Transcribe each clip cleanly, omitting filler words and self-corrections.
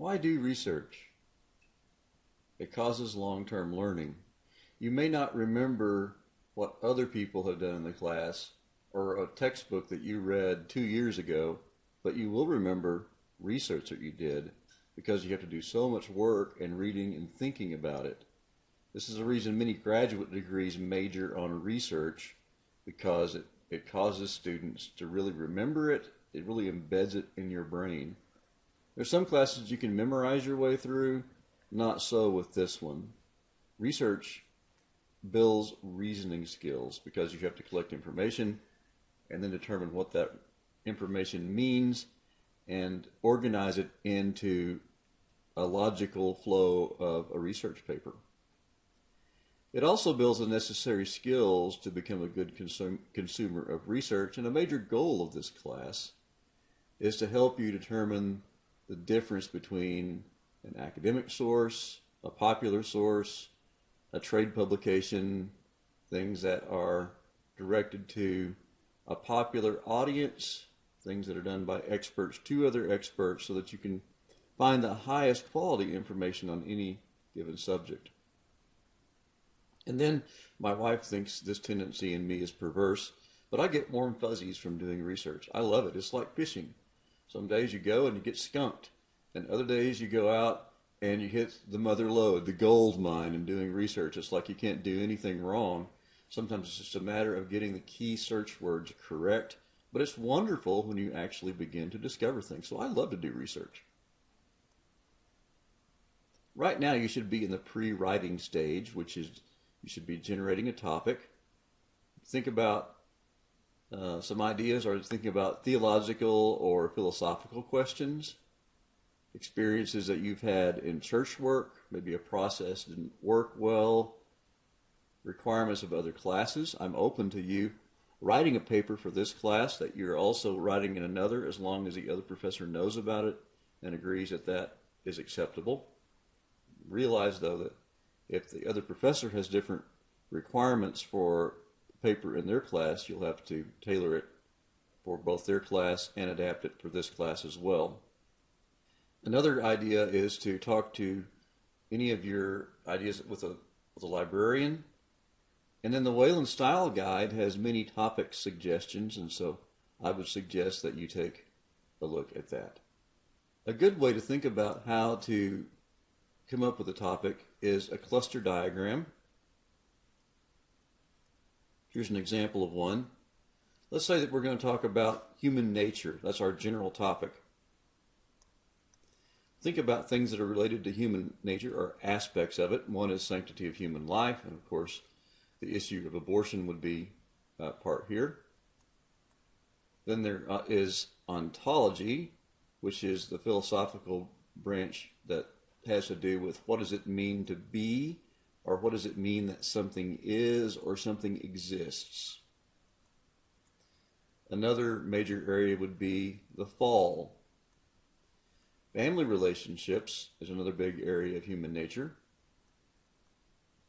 Why do research? It causes long-term learning. You may not remember what other people have done in the class or a textbook that you read 2 years ago, but you will remember research that you did because you have to do so much work and reading and thinking about it. This is the reason many graduate degrees major on research because it causes students to really remember it. It really embeds it in your brain. There's some classes you can memorize your way through, not so with this one. Research builds reasoning skills because you have to collect information and then determine what that information means and organize it into a logical flow of a research paper. It also builds the necessary skills to become a good consumer of research, and a major goal of this class is to help you determine the difference between an academic source, a popular source, a trade publication, things that are directed to a popular audience, things that are done by experts to other experts, so that you can find the highest quality information on any given subject. And then my wife thinks this tendency in me is perverse, but I get warm fuzzies from doing research. I love it. It's like fishing. Some days you go and you get skunked, and other days you go out and you hit the mother lode, the gold mine, in doing research. It's like you can't do anything wrong. Sometimes it's just a matter of getting the key search words correct, but it's wonderful when you actually begin to discover things. So I love to do research. Right now you should be in the pre-writing stage, which is you should be generating a topic. Think about some ideas, or thinking about theological or philosophical questions, experiences that you've had in church work, maybe a process didn't work well, requirements of other classes. I'm open to you writing a paper for this class that you're also writing in another, as long as the other professor knows about it and agrees that that is acceptable. Realize, though, that if the other professor has different requirements for paper in their class, you'll have to tailor it for both their class and adapt it for this class as well. Another idea is to talk to any of your ideas with a librarian. And then the Wayland Style Guide has many topic suggestions, and so I would suggest that you take a look at that. A good way to think about how to come up with a topic is a cluster diagram. Here's an example of one. Let's say that we're going to talk about human nature. That's our general topic. Think about things that are related to human nature, or aspects of it. One is sanctity of human life, and of course the issue of abortion would be part here. Then there is ontology, which is the philosophical branch that has to do with what does it mean to be, or what does it mean that something is or something exists. Another major area would be the fall. Family relationships is another big area of human nature.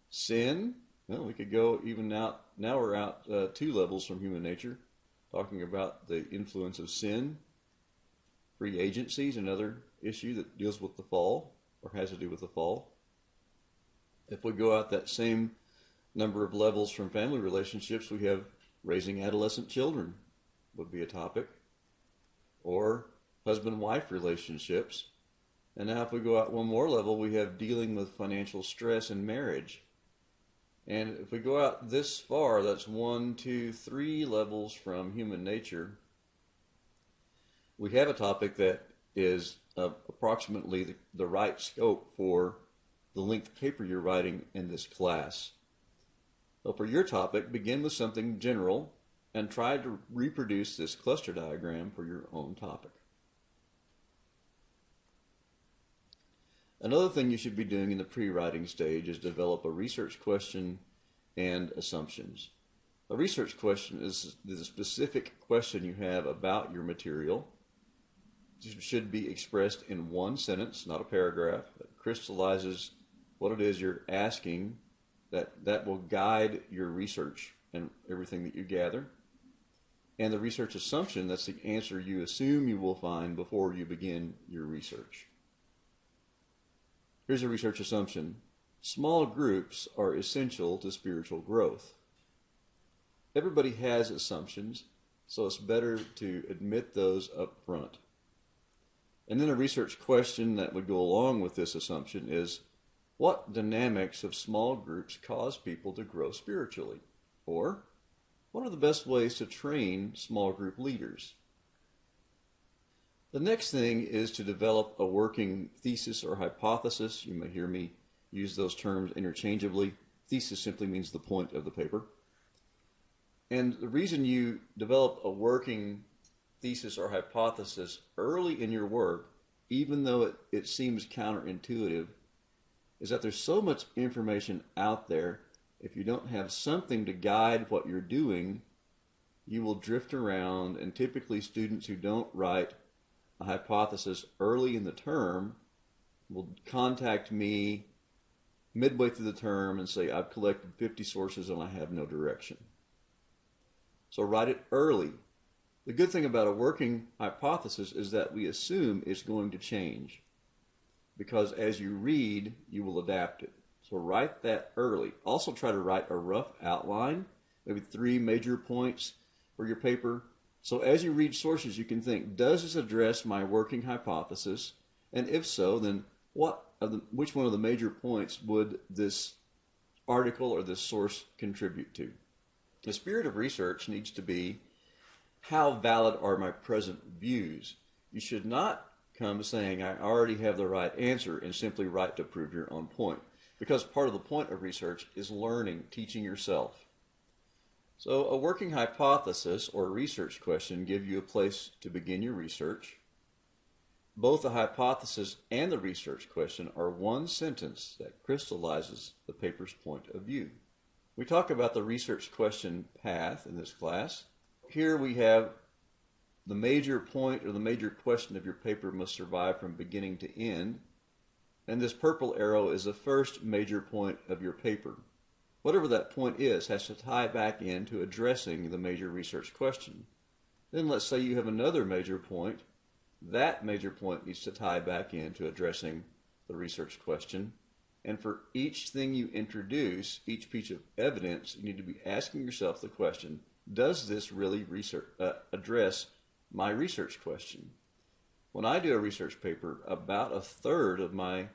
Sin, well, we could go even out, now we're out 2 levels from human nature, talking about the influence of sin. Free agency is another issue that deals with the fall, or has to do with the fall. If we go out that same number of levels from family relationships, we have raising adolescent children would be a topic, or husband-wife relationships. And now if we go out one more level, we have dealing with financial stress in marriage. And if we go out this far, that's 1, 2, 3 levels from human nature. We have a topic that is approximately the right scope for the length of paper you're writing in this class. So for your topic, begin with something general and try to reproduce this cluster diagram for your own topic. Another thing you should be doing in the pre-writing stage is develop a research question and assumptions. A research question is the specific question you have about your material. It should be expressed in one sentence, not a paragraph, that crystallizes what it is you're asking, that will guide your research and everything that you gather. And the research assumption, that's the answer you assume you will find before you begin your research. Here's a research assumption. Small groups are essential to spiritual growth. Everybody has assumptions, so it's better to admit those up front. And then a research question that would go along with this assumption is, what dynamics of small groups cause people to grow spiritually? Or, what are the best ways to train small group leaders? The next thing is to develop a working thesis or hypothesis. You may hear me use those terms interchangeably. Thesis simply means the point of the paper. And the reason you develop a working thesis or hypothesis early in your work, even though it seems counterintuitive, is that there's so much information out there. If you don't have something to guide what you're doing, you will drift around, and typically students who don't write a hypothesis early in the term will contact me midway through the term and say, I've collected 50 sources and I have no direction. So write it early. The good thing about a working hypothesis is that we assume it's going to change, because as you read, you will adapt it. So write that early. Also try to write a rough outline, maybe 3 major points for your paper. So as you read sources, you can think, does this address my working hypothesis? And if so, then which one of the major points would this article or this source contribute to? The spirit of research needs to be, how valid are my present views? You should not come saying, I already have the right answer, and simply write to prove your own point. Because part of the point of research is learning, teaching yourself. So a working hypothesis or a research question give you a place to begin your research. Both the hypothesis and the research question are one sentence that crystallizes the paper's point of view. We talk about the research question path in this class. Here we have the major point or the major question of your paper must survive from beginning to end. And this purple arrow is the first major point of your paper. Whatever that point is has to tie back into addressing the major research question. Then let's say you have another major point. That major point needs to tie back into addressing the research question. And for each thing you introduce, each piece of evidence, you need to be asking yourself the question, does this really address my research question? When I do a research paper, about 1/3 of my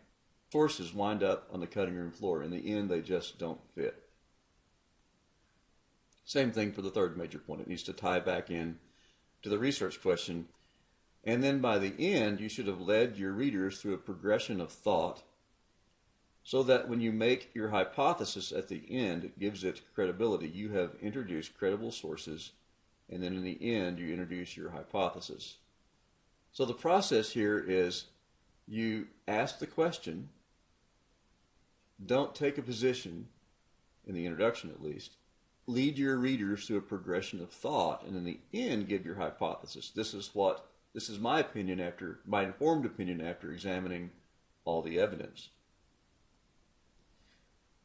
sources wind up on the cutting room floor. In the end, they just don't fit. Same thing for the third major point. It needs to tie back in to the research question. And then by the end, you should have led your readers through a progression of thought so that when you make your hypothesis at the end, it gives it credibility. You have introduced credible sources, and then in the end, you introduce your hypothesis. So the process here is you ask the question, don't take a position, in the introduction at least, lead your readers through a progression of thought, and in the end, give your hypothesis. This is my opinion my informed opinion after examining all the evidence.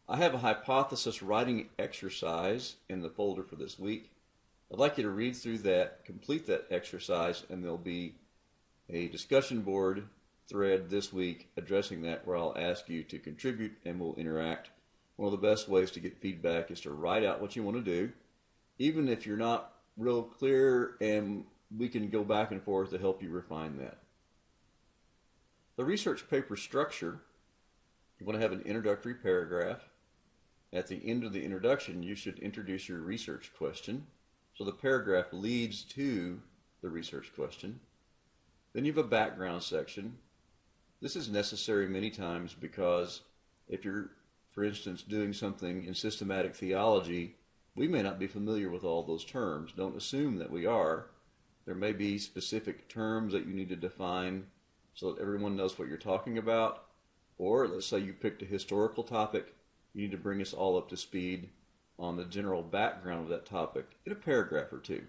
I have a hypothesis writing exercise in the folder for this week. I'd like you to read through that, complete that exercise, and there'll be a discussion board thread this week addressing that, where I'll ask you to contribute and we'll interact. One of the best ways to get feedback is to write out what you want to do, even if you're not real clear, and we can go back and forth to help you refine that. The research paper structure, you want to have an introductory paragraph. At the end of the introduction, you should introduce your research question. So the paragraph leads to the research question. Then you have a background section. This is necessary many times because if you're, for instance, doing something in systematic theology, we may not be familiar with all those terms. Don't assume that we are. There may be specific terms that you need to define so that everyone knows what you're talking about. Or let's say you picked a historical topic. You need to bring us all up to speed on the general background of that topic in a paragraph or two.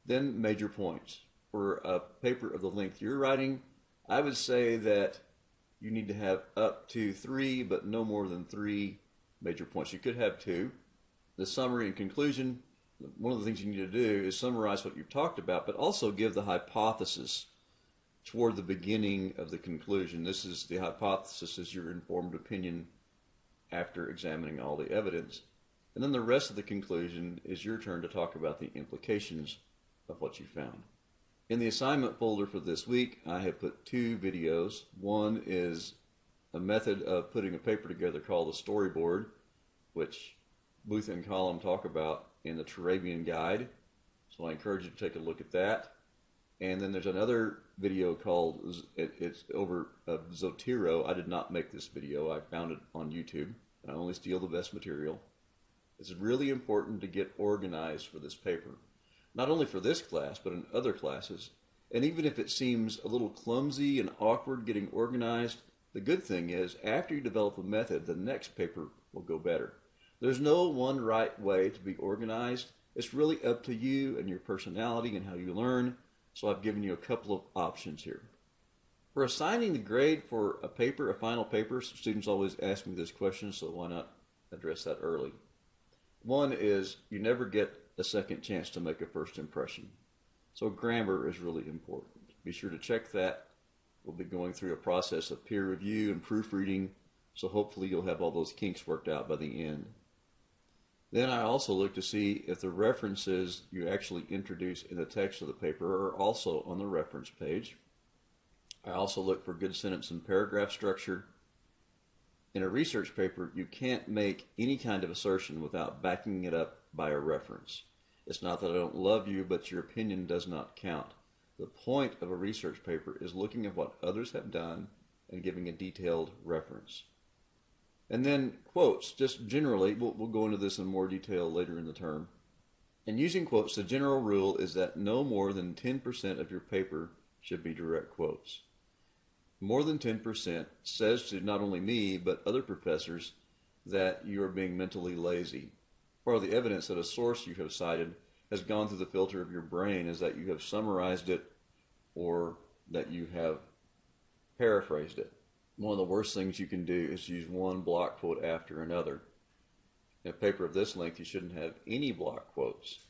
Then major points. For a paper of the length you're writing, I would say that you need to have up to 3, but no more than 3 major points. You could have 2. The summary and conclusion, one of the things you need to do is summarize what you've talked about, but also give the hypothesis toward the beginning of the conclusion. This is the hypothesis, is your informed opinion after examining all the evidence. And then the rest of the conclusion is your turn to talk about the implications of what you found. In the assignment folder for this week, I have put 2 videos. One is a method of putting a paper together called the storyboard, which Booth and Collum talk about in the Turabian Guide. So I encourage you to take a look at that. And then there's another video called, it's over Zotero. I did not make this video. I found it on YouTube. I only steal the best material. It's really important to get organized for this paper. Not only for this class, but in other classes. And even if it seems a little clumsy and awkward getting organized, the good thing is after you develop a method, the next paper will go better. There's no one right way to be organized. It's really up to you and your personality and how you learn. So I've given you a couple of options here. For assigning the grade for a paper, a final paper, students always ask me this question, so why not address that early? One is you never get a second chance to make a first impression. So grammar is really important. Be sure to check that. We'll be going through a process of peer review and proofreading, so hopefully you'll have all those kinks worked out by the end. Then I also look to see if the references you actually introduce in the text of the paper are also on the reference page. I also look for good sentence and paragraph structure. In a research paper, you can't make any kind of assertion without backing it up by a reference. It's not that I don't love you, but your opinion does not count. The point of a research paper is looking at what others have done and giving a detailed reference. And then quotes, just generally, we'll go into this in more detail later in the term. In using quotes, the general rule is that no more than 10% of your paper should be direct quotes. More than 10% says to not only me, but other professors that you are being mentally lazy. Part of the evidence that a source you have cited has gone through the filter of your brain is that you have summarized it or that you have paraphrased it. One of the worst things you can do is use one block quote after another. In a paper of this length, you shouldn't have any block quotes.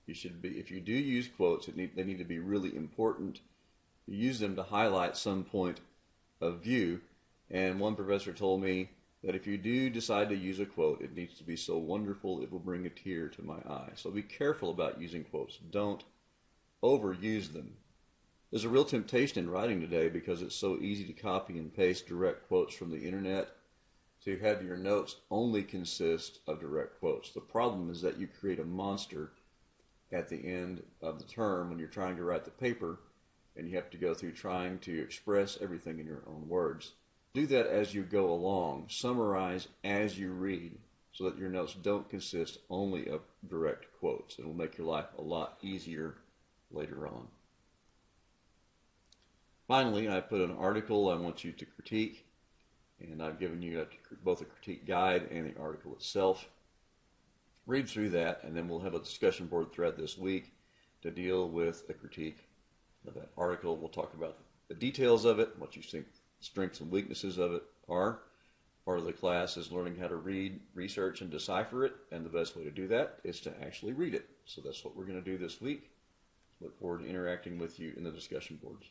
You should be, if you do use quotes, they need to be really important. You use them to highlight some point of view. And one professor told me that if you do decide to use a quote, it needs to be so wonderful it will bring a tear to my eye. So be careful about using quotes. Don't overuse them. There's a real temptation in writing today because it's so easy to copy and paste direct quotes from the internet to have your notes only consist of direct quotes. The problem is that you create a monster at the end of the term when you're trying to write the paper and you have to go through trying to express everything in your own words. Do that as you go along. Summarize as you read so that your notes don't consist only of direct quotes. It will make your life a lot easier later on. Finally, I put an article I want you to critique, and I've given you both a critique guide and the article itself. Read through that, and then we'll have a discussion board thread this week to deal with a critique of that article. We'll talk about the details of it, what you think the strengths and weaknesses of it are. Part of the class is learning how to read, research, and decipher it, and the best way to do that is to actually read it. So that's what we're going to do this week. Look forward to interacting with you in the discussion boards.